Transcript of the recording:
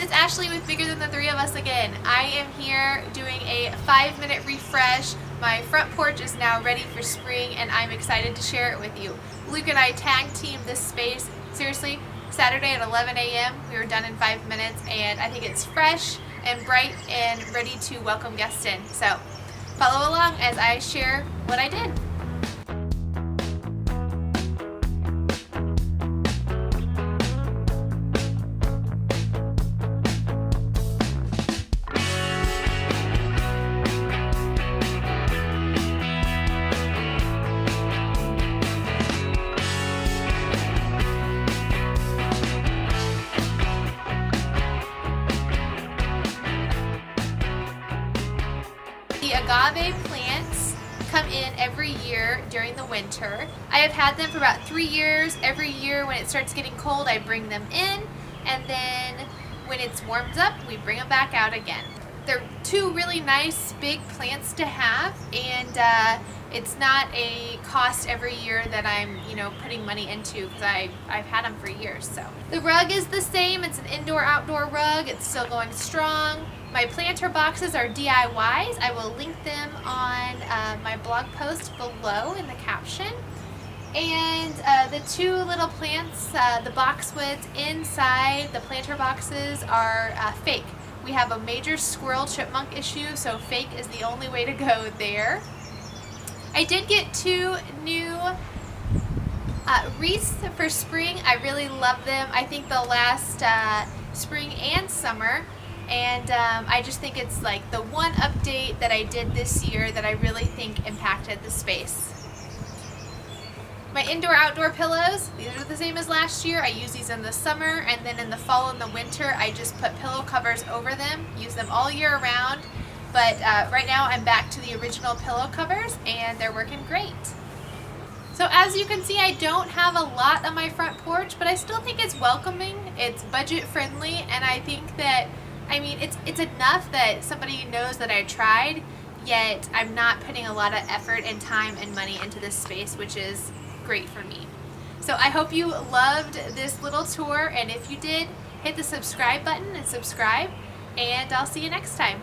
it's Ashley with Bigger Than the Three of Us again. I am here doing a 5-minute refresh. My front porch is now ready for spring and I'm excited to share it with you. Luke and I tag teamed this space, seriously, Saturday at 11 a.m. We were done in 5 minutes and I think it's fresh and bright and ready to welcome guests in. So follow along as I share what I did. The agave plants come in every year during the winter. I have had them for about 3 years. Every year when it starts getting cold, I bring them in, and then when it's warmed up, we bring them back out again. They're two really nice big plants to have, and it's not a cost every year that I'm, putting money into because I've had them for years. So the rug is the same. It's an indoor-outdoor rug. It's still going strong. My planter boxes are DIYs. I will link them on my blog post below in the caption. And the two little plants, the boxwoods inside the planter boxes are fake. We have a major squirrel chipmunk issue, so fake is the only way to go there. I did get 2 new wreaths for spring. I really love them. I think they'll last spring and summer. And I just think it's like the one update that I did this year that I really think impacted the space. My indoor-outdoor pillows, these are the same as last year. I use these in the summer, and then in the fall and the winter, I just put pillow covers over them, use them all year round. But right now I'm back to the original pillow covers, and they're working great. So as you can see, I don't have a lot on my front porch, but I still think it's welcoming, it's budget friendly, and I think that it's enough that somebody knows that I tried, yet I'm not putting a lot of effort and time and money into this space, which is great for me. So I hope you loved this little tour, and if you did, hit the subscribe button and subscribe, and I'll see you next time.